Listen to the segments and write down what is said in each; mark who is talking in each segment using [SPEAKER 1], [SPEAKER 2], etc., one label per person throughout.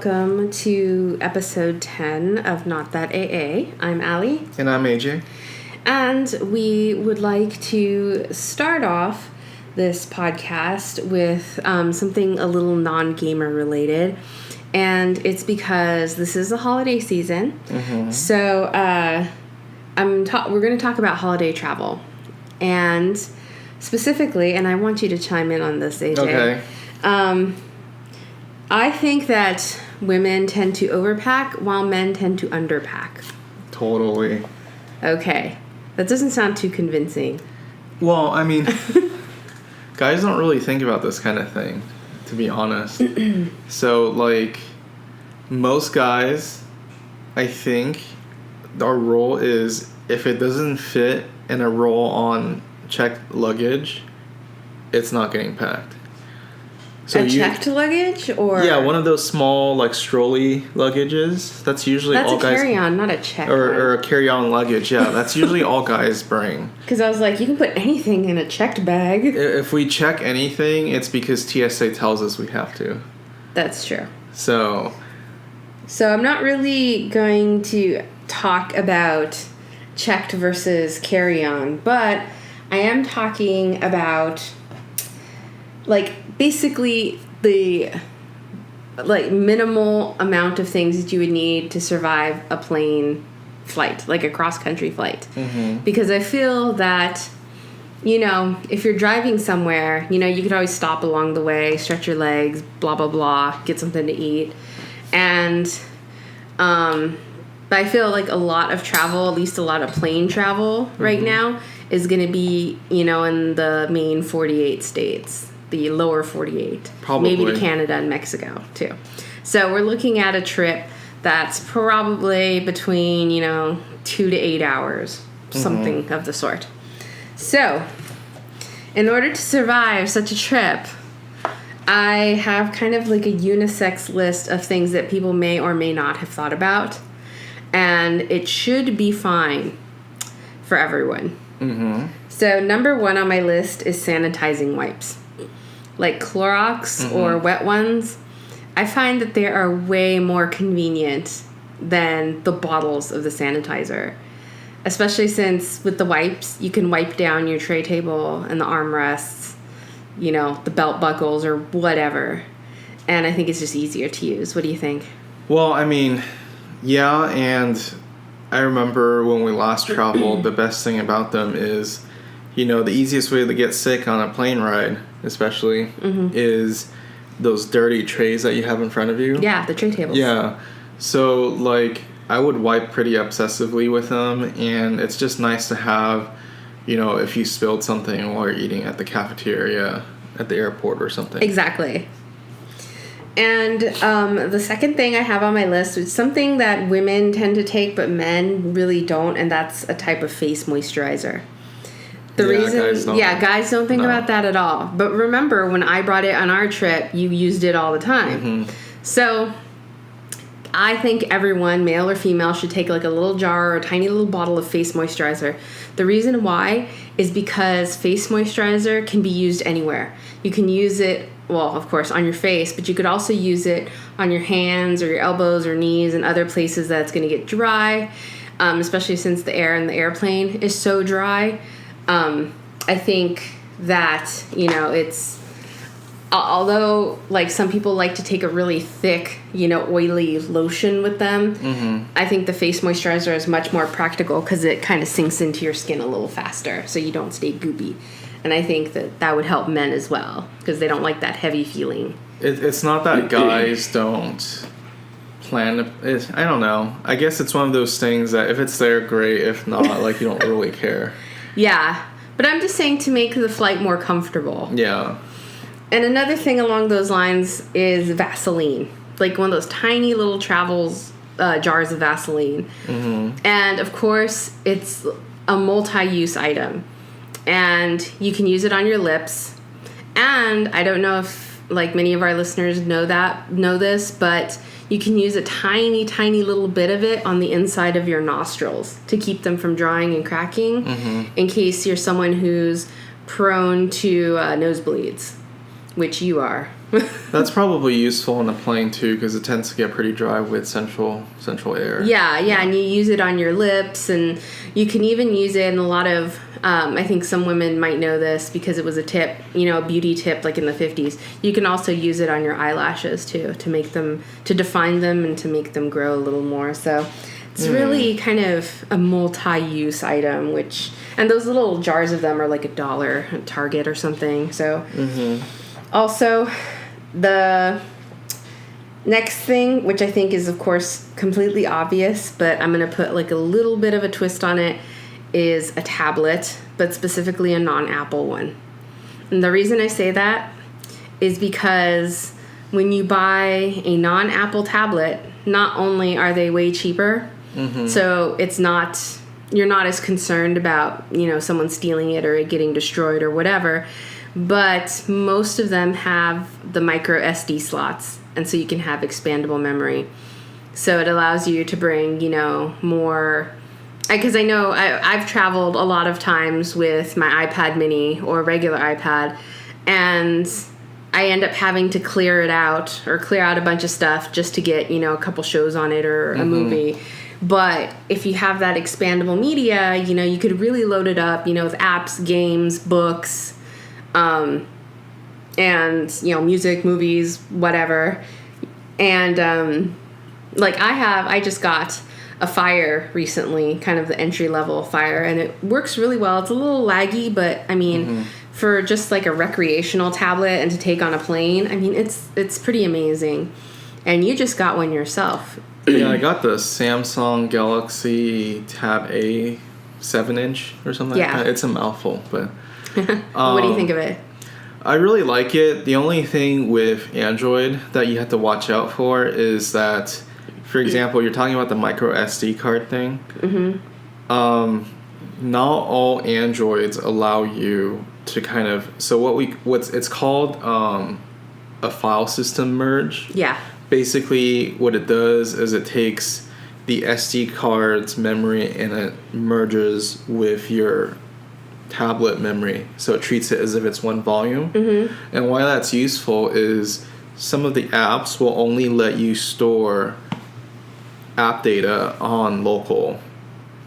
[SPEAKER 1] welcome to episode 10 of Not That AA. I'm Allie.
[SPEAKER 2] And I'm AJ.
[SPEAKER 1] And we would like to start off this podcast with something a little non-gamer related. And it's because this is the holiday season. Mm-hmm. So we're going to talk about holiday travel. And specifically, and I want you to chime in on this, AJ.
[SPEAKER 2] Okay.
[SPEAKER 1] I think that women tend to overpack while men tend to underpack.
[SPEAKER 2] Totally.
[SPEAKER 1] Okay. That doesn't sound too convincing.
[SPEAKER 2] Well, I mean, guys don't really think about this kind of thing, to be honest. So, like, most guys, I think, our rule is if it doesn't fit in a roll-on checked luggage, it's not getting packed.
[SPEAKER 1] So checked luggage, or
[SPEAKER 2] yeah, one of those small like strolley luggages. That's usually all guys.
[SPEAKER 1] That's a carry-on, not a check.
[SPEAKER 2] Or a carry-on luggage. Yeah, that's usually all guys bring.
[SPEAKER 1] Because I was like, you can put anything in a checked bag.
[SPEAKER 2] If we check anything, it's because TSA tells us we have to.
[SPEAKER 1] That's true.
[SPEAKER 2] So
[SPEAKER 1] I'm not really going to talk about checked versus carry-on, but I am talking about like basically the like minimal amount of things that you would need to survive a plane flight, like a cross-country flight. Mm-hmm. Because I feel that, you know, if you're driving somewhere, you know, you could always stop along the way, stretch your legs, blah, blah, blah, get something to eat. And but I feel like a lot of travel, at least a lot of plane travel right now, is going to be, you know, in the main 48 states. The lower 48.
[SPEAKER 2] Probably.
[SPEAKER 1] Maybe to Canada and Mexico, too. So we're looking at a trip that's probably between, 2 to 8 hours, something of the sort. So, in order to survive such a trip, I have kind of like a unisex list of things that people may or may not have thought about. And it should be fine for everyone. Mm-hmm. So, number 1 on my list is sanitizing wipes. Like Clorox or wet ones, I find that they are way more convenient than the bottles of the sanitizer. Especially since with the wipes, you can wipe down your tray table and the armrests, the belt buckles or whatever. And I think it's just easier to use. What do you think?
[SPEAKER 2] Well, I mean, yeah, and I remember when we last traveled, the best thing about them is, the easiest way to get sick on a plane ride, especially, is those dirty trays that you have in front of you.
[SPEAKER 1] Yeah, the tray tables.
[SPEAKER 2] Yeah. So, like, I would wipe pretty obsessively with them, and it's just nice to have, if you spilled something while you're eating at the cafeteria at the airport or something.
[SPEAKER 1] Exactly. And the second thing I have on my list is something that women tend to take, but men really don't, and that's a type of face moisturizer. Guys don't think about that at all. But remember, when I brought it on our trip, you used it all the time. Mm-hmm. So I think everyone, male or female, should take like a little jar or a tiny little bottle of face moisturizer. The reason why is because face moisturizer can be used anywhere. You can use it, well, of course, on your face, but you could also use it on your hands or your elbows or knees and other places that's going to get dry, especially since the air in the airplane is so dry. I think that, it's, although, like, some people like to take a really thick, oily lotion with them, I think the face moisturizer is much more practical because it kind of sinks into your skin a little faster so you don't stay goopy. And I think that would help men as well because they don't like that heavy feeling.
[SPEAKER 2] It's not that guys don't plan. I don't know. I guess it's one of those things that if it's there, great. If not, like, you don't really care.
[SPEAKER 1] Yeah, but I'm just saying to make the flight more comfortable.
[SPEAKER 2] Yeah.
[SPEAKER 1] And another thing along those lines is Vaseline. Like one of those tiny little jars of Vaseline. Mm-hmm. And, of course, it's a multi-use item. And you can use it on your lips. And I don't know if, like, many of our listeners know this, but you can use a tiny, tiny little bit of it on the inside of your nostrils to keep them from drying and cracking in case you're someone who's prone to nosebleeds, which you are.
[SPEAKER 2] That's probably useful on a plane too, because it tends to get pretty dry with central air.
[SPEAKER 1] Yeah, and you use it on your lips, and you can even use it in a lot of. I think some women might know this because it was a tip, a beauty tip, like in the 50s. You can also use it on your eyelashes too, to define them and to make them grow a little more. So it's really kind of a multi-use item, and those little jars of them are like $1 at Target or something. So also the next thing, which I think is of course completely obvious, but I'm going to put like a little bit of a twist on it, is a tablet, but specifically a non-Apple one. And the reason I say that is because when you buy a non-Apple tablet, not only are they way cheaper, so you're not as concerned about, someone stealing it or it getting destroyed or whatever, but most of them have the micro SD slots, and so you can have expandable memory. So it allows you to bring, more. Because I know I've traveled a lot of times with my iPad mini or regular iPad, and I end up having to clear out a bunch of stuff just to get, a couple shows on it or a movie. But if you have that expandable media, you could really load it up, with apps, games, books, and, music, movies, whatever. And, I just got a Fire recently, kind of the entry-level Fire, and it works really well. It's a little laggy, but, for just like a recreational tablet and to take on a plane, it's pretty amazing. And you just got one yourself.
[SPEAKER 2] Yeah, I got the Samsung Galaxy Tab A 7-inch or something like that. It's a mouthful, but...
[SPEAKER 1] What do you think of it?
[SPEAKER 2] I really like it. The only thing with Android that you have to watch out for is that, for example, you're talking about the micro SD card thing. Not all Androids allow you to kind of... So it's called a file system merge.
[SPEAKER 1] Yeah.
[SPEAKER 2] Basically, what it does is it takes the SD card's memory and it merges with your tablet memory. So it treats it as if it's one volume. And why that's useful is some of the apps will only let you store app data on local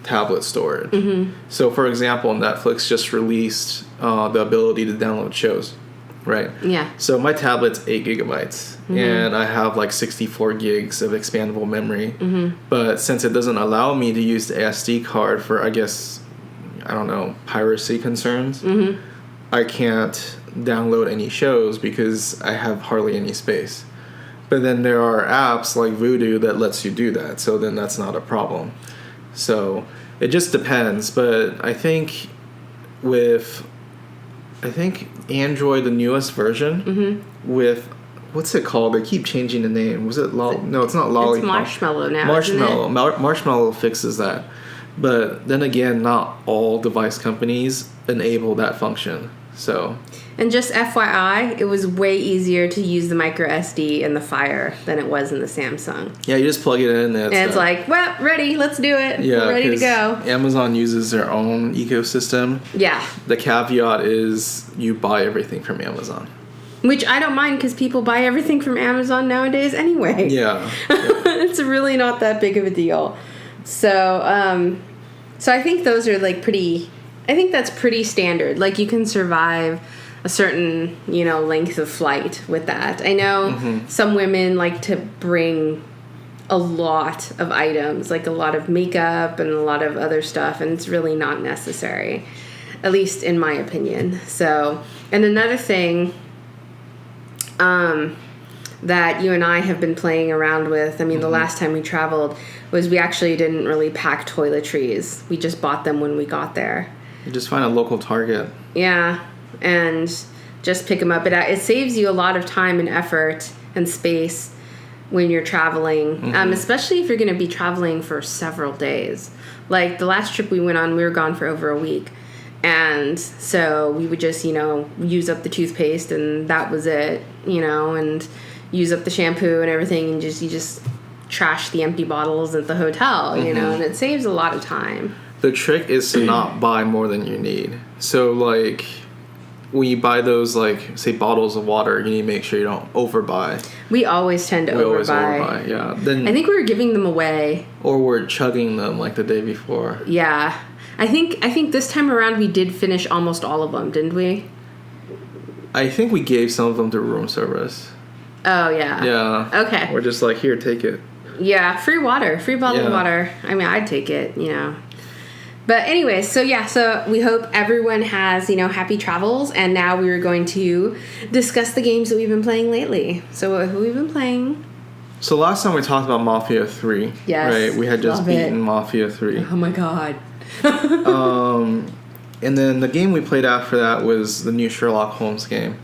[SPEAKER 2] tablet storage. So, for example, Netflix just released the ability to download shows. Right.
[SPEAKER 1] Yeah.
[SPEAKER 2] So my tablet's 8 gigabytes, and I have like 64 gigs of expandable memory. But since it doesn't allow me to use the SD card for, I guess, piracy concerns, I can't download any shows because I have hardly any space. But then there are apps like Vudu that lets you do that, so then that's not a problem. So it just depends. But I think Android, the newest version, with, what's it called? They keep changing the name. Was it No, it's not Lollipop.
[SPEAKER 1] It's Marshmallow now.
[SPEAKER 2] Marshmallow.
[SPEAKER 1] Isn't it?
[SPEAKER 2] Marshmallow fixes that. But then again, not all device companies enable that function. So.
[SPEAKER 1] And just FYI, it was way easier to use the micro SD in the Fire than it was in the Samsung.
[SPEAKER 2] Yeah, you just plug it in.
[SPEAKER 1] And it's like, well, ready, let's do it.
[SPEAKER 2] Yeah,
[SPEAKER 1] we're ready to go.
[SPEAKER 2] Amazon uses their own ecosystem.
[SPEAKER 1] Yeah.
[SPEAKER 2] The caveat is you buy everything from Amazon.
[SPEAKER 1] Which I don't mind because people buy everything from Amazon nowadays anyway.
[SPEAKER 2] Yeah.
[SPEAKER 1] It's really not that big of a deal. So I think those are like I think that's pretty standard. Like you can survive a certain, length of flight with that. I know some women like to bring a lot of items, like a lot of makeup and a lot of other stuff, and it's really not necessary, at least in my opinion. So, and another thing that you and I have been playing around with, the last time we traveled, was we actually didn't really pack toiletries. We just bought them when we got there.
[SPEAKER 2] You just find a local Target.
[SPEAKER 1] Yeah, and just pick them up. It saves you a lot of time and effort and space when you're traveling, especially if you're going to be traveling for several days. Like the last trip we went on, we were gone for over a week. And so we would just, use up the toothpaste and that was it, and use up the shampoo and everything, and you just trash the empty bottles at the hotel, and it saves a lot of time.
[SPEAKER 2] The trick is to not buy more than you need. So, like, when you buy those, like, say, bottles of water, you need to make sure you don't overbuy.
[SPEAKER 1] We always tend to
[SPEAKER 2] We always
[SPEAKER 1] overbuy.
[SPEAKER 2] overbuy, yeah. Then,
[SPEAKER 1] I think we were giving them away.
[SPEAKER 2] or we're chugging them, like, the day before.
[SPEAKER 1] Yeah. I think this time around we did finish almost all of them, didn't we?
[SPEAKER 2] I think we gave some of them to room service.
[SPEAKER 1] Oh, yeah.
[SPEAKER 2] Yeah.
[SPEAKER 1] Okay.
[SPEAKER 2] We're just like, here, take it.
[SPEAKER 1] Yeah, free water, free bottle of
[SPEAKER 2] Yeah.
[SPEAKER 1] water. I mean, I'd take it, you know. But anyway, so we hope everyone has, happy travels. And now we are going to discuss the games that we've been playing lately. So who we've been playing.
[SPEAKER 2] So last time we talked about Mafia 3.
[SPEAKER 1] Yes.
[SPEAKER 2] Right? We had just
[SPEAKER 1] Love it.
[SPEAKER 2] beaten Mafia 3.
[SPEAKER 1] Oh my god.
[SPEAKER 2] And then the game we played after that was the new Sherlock Holmes game.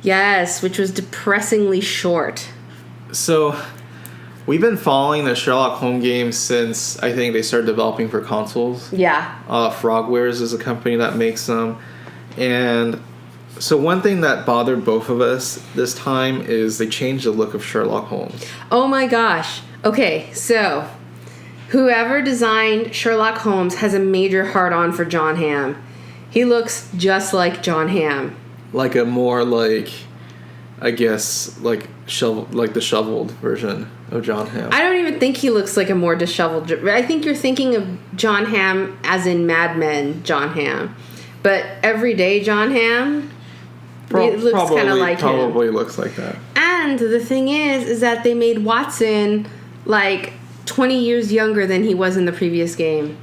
[SPEAKER 1] Yes, which was depressingly short.
[SPEAKER 2] So we've been following the Sherlock Holmes games since I think they started developing for consoles.
[SPEAKER 1] Yeah.
[SPEAKER 2] Frogwares is a company that makes them. And so one thing that bothered both of us this time is they changed the look of Sherlock Holmes.
[SPEAKER 1] Oh my gosh. Okay, so whoever designed Sherlock Holmes has a major hard-on for John Hamm. He looks just like John Hamm.
[SPEAKER 2] Like a more like, I guess, like the shoveled version of John Hamm.
[SPEAKER 1] I don't even think he looks like a more disheveled. I think you're thinking of John Hamm as in Mad Men John Hamm. But everyday John Hamm, it looks kind of like him.
[SPEAKER 2] Probably looks like that.
[SPEAKER 1] And the thing is that they made Watson like 20 years younger than he was in the previous game.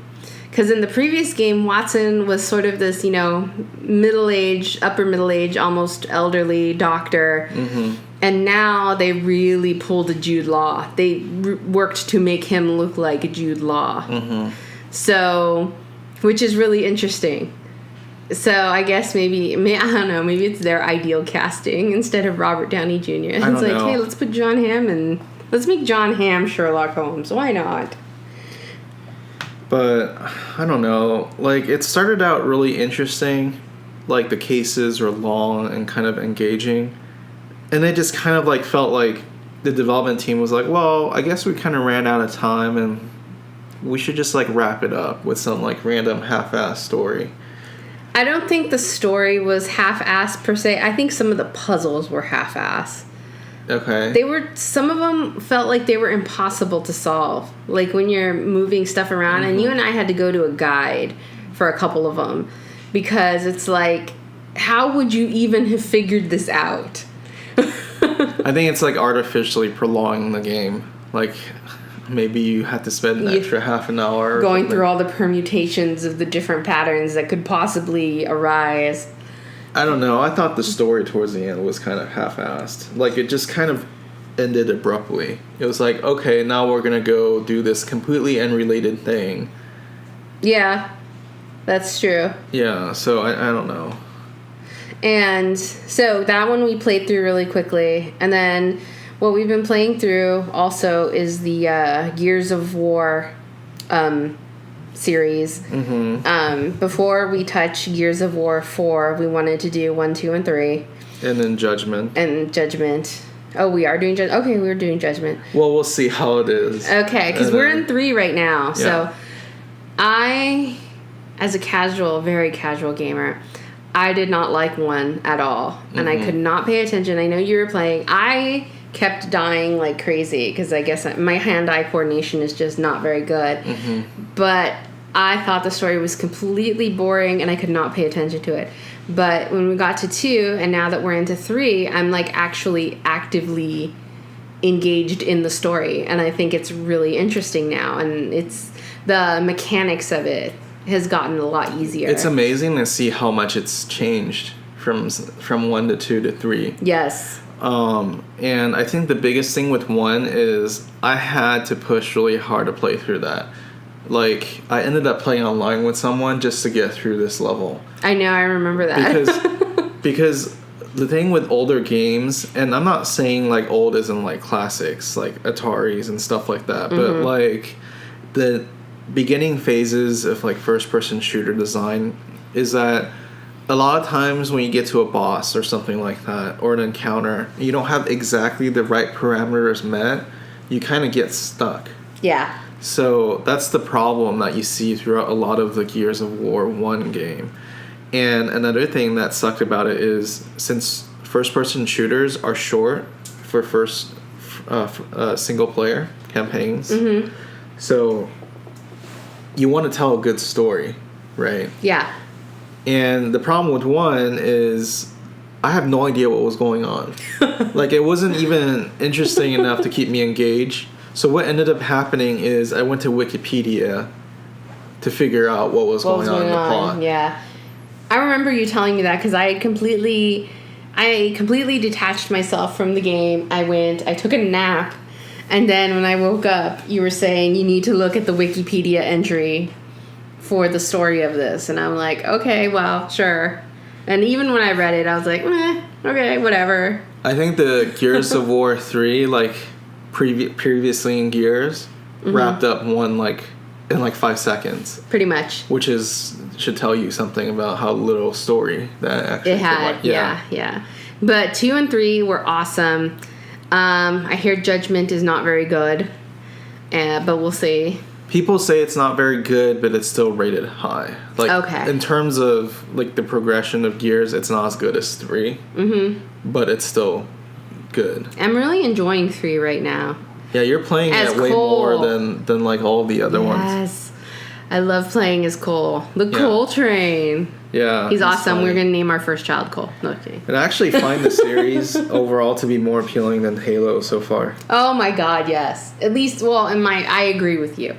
[SPEAKER 1] Because in the previous game, Watson was sort of this, middle-aged, upper middle-aged, almost elderly doctor. Mm-hmm. And now they really pulled a Jude Law. They worked to make him look like Jude Law. Mm-hmm. So, which is really interesting. So I guess maybe I don't know, maybe it's their ideal casting instead of Robert Downey Jr. It's like, hey, let's put John Hamm and let's make John Hamm Sherlock Holmes. Why not?
[SPEAKER 2] But I don't know. Like, it started out really interesting. Like, the cases were long and kind of engaging. And it just kind of like felt like the development team was like, well, I guess we kind of ran out of time and we should just like wrap it up with some like random half-assed story.
[SPEAKER 1] I don't think the story was half-assed per se. I think some of the puzzles were half-assed.
[SPEAKER 2] Okay.
[SPEAKER 1] Some of them felt like they were impossible to solve. Like when you're moving stuff around, and you and I had to go to a guide for a couple of them because it's like, how would you even have figured this out?
[SPEAKER 2] I think it's like artificially prolonging the game. Like maybe you had to spend an extra half an hour
[SPEAKER 1] going through all the permutations of the different patterns that could possibly arise.
[SPEAKER 2] I don't know. I thought the story towards the end was kind of half-assed. Like, it just kind of ended abruptly. It was like, okay, now we're going to go do this completely unrelated thing.
[SPEAKER 1] Yeah, that's true.
[SPEAKER 2] Yeah, so I don't know.
[SPEAKER 1] And so that one we played through really quickly. And then what we've been playing through also is the Gears of War series. Mm-hmm. Before we touch Gears of War 4, we wanted to do 1, 2, and 3.
[SPEAKER 2] And then Judgment.
[SPEAKER 1] Oh, we are doing Judgment? Okay, we're doing Judgment.
[SPEAKER 2] Well, we'll see how it is.
[SPEAKER 1] Okay, because we're in 3 right now.
[SPEAKER 2] Yeah.
[SPEAKER 1] So I, as a very casual gamer, I did not like 1 at all. And I could not pay attention. I know you were playing. I kept dying like crazy because I guess my hand-eye coordination is just not very good. Mm-hmm. But I thought the story was completely boring and I could not pay attention to it. But when we got to 2 and now that we're into 3, I'm like actually actively engaged in the story, and I think it's really interesting now, and it's the mechanics of it has gotten a lot easier.
[SPEAKER 2] It's amazing to see how much it's changed from 1 to 2 to 3.
[SPEAKER 1] Yes.
[SPEAKER 2] And I think the biggest thing with 1 is I had to push really hard to play through that. Like, I ended up playing online with someone just to get through this level.
[SPEAKER 1] I know, I remember that.
[SPEAKER 2] Because the thing with older games, and I'm not saying, like, old isn't, like, classics, like Ataris and stuff like that, but, like, the beginning phases of, like, first-person shooter design is that a lot of times when you get to a boss or something like that, or an encounter, you don't have exactly the right parameters met, you kind of get stuck.
[SPEAKER 1] Yeah.
[SPEAKER 2] So that's the problem that you see throughout a lot of the Gears of War 1 game. And another thing that sucked about it is since first-person shooters are short for single-player campaigns, so you want to tell a good story, right?
[SPEAKER 1] Yeah.
[SPEAKER 2] And the problem with one is I have no idea what was going on. Like, it wasn't even interesting enough to keep me engaged. So what ended up happening is I went to Wikipedia to figure out what was going on in the plot.
[SPEAKER 1] Yeah. I remember you telling me that because I completely detached myself from the game. I took a nap, and then when I woke up, you were saying you need to look at the Wikipedia entry for the story of this. And I'm like, okay, well, sure. And even when I read it, I was like, okay, whatever.
[SPEAKER 2] I think the Gears of War 3, like, previously in Gears, wrapped up in 5 seconds.
[SPEAKER 1] Pretty much.
[SPEAKER 2] Which should tell you something about how little story that actually
[SPEAKER 1] it had. Yeah. But 2 and 3 were awesome. I hear Judgment is not very good, but we'll see.
[SPEAKER 2] People say it's not very good, but it's still rated high. Like,
[SPEAKER 1] okay.
[SPEAKER 2] In terms of like the progression of Gears, it's not as good as 3. But it's still good.
[SPEAKER 1] I'm really enjoying 3 right now.
[SPEAKER 2] Yeah, you're playing it way more than like all the other ones.
[SPEAKER 1] Yes. I love playing as Cole. The Cole train.
[SPEAKER 2] Yeah.
[SPEAKER 1] He's awesome.
[SPEAKER 2] funny.
[SPEAKER 1] We're going to name our first child Cole. No kidding.
[SPEAKER 2] And I actually find the series overall to be more appealing than Halo so far.
[SPEAKER 1] Oh my god, yes. At least, well, I agree with you.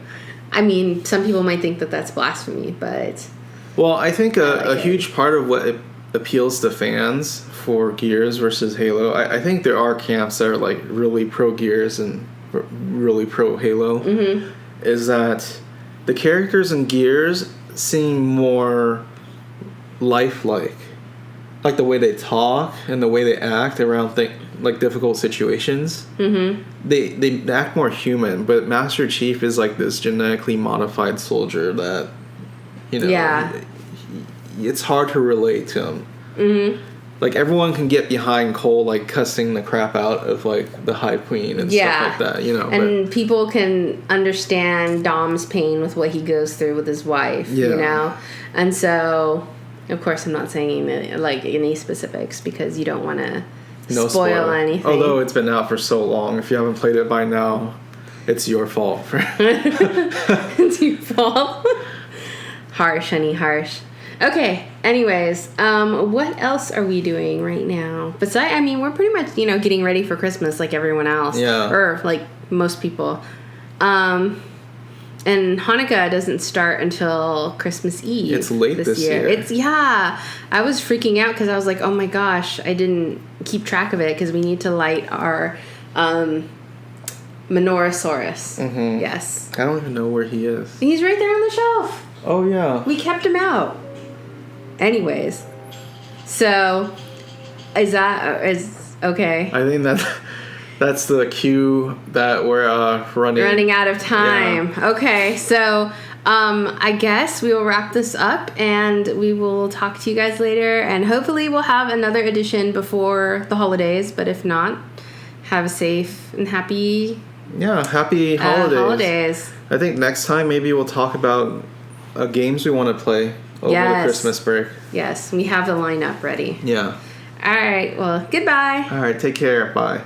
[SPEAKER 1] I mean, some people might think that that's blasphemy, but...
[SPEAKER 2] Well, I think a huge part of what appeals to fans for Gears versus Halo, I think there are camps that are like really pro Gears and really pro Halo, is that the characters in Gears seem more lifelike. Like the way they talk and the way they act around difficult situations. They act more human, but Master Chief is like this genetically modified soldier that, it's hard to relate to him. Like, everyone can get behind Cole, like, cussing the crap out of, like, the Hive Queen and stuff like that,
[SPEAKER 1] And people can understand Dom's pain with what he goes through with his wife, And so, of course, I'm not saying, any specifics because you don't want to spoil anything.
[SPEAKER 2] Although it's been out for so long, if you haven't played it by now, it's your fault.
[SPEAKER 1] It's your fault. Harsh, honey, harsh. Okay, anyways, what else are we doing right now? Besides, we're pretty much, getting ready for Christmas like everyone else.
[SPEAKER 2] Yeah.
[SPEAKER 1] Or like most people. And Hanukkah doesn't start until Christmas Eve.
[SPEAKER 2] It's late this year.
[SPEAKER 1] I was freaking out because I was like, oh my gosh, I didn't keep track of it because we need to light our Menorahsaurus. Yes.
[SPEAKER 2] I don't even know where he is.
[SPEAKER 1] He's right there on the shelf.
[SPEAKER 2] Oh, yeah.
[SPEAKER 1] We kept him out. Anyways, so is okay?
[SPEAKER 2] I think that's the cue that we're running
[SPEAKER 1] out of time. Yeah. Okay, so I guess we will wrap this up, and we will talk to you guys later, and hopefully we'll have another edition before the holidays. But if not, have a safe and happy
[SPEAKER 2] happy holidays. I think next time maybe we'll talk about games we want to play over the Christmas break.
[SPEAKER 1] Yes, we have the lineup ready.
[SPEAKER 2] Yeah.
[SPEAKER 1] All right, well, goodbye.
[SPEAKER 2] All right, take care. Bye.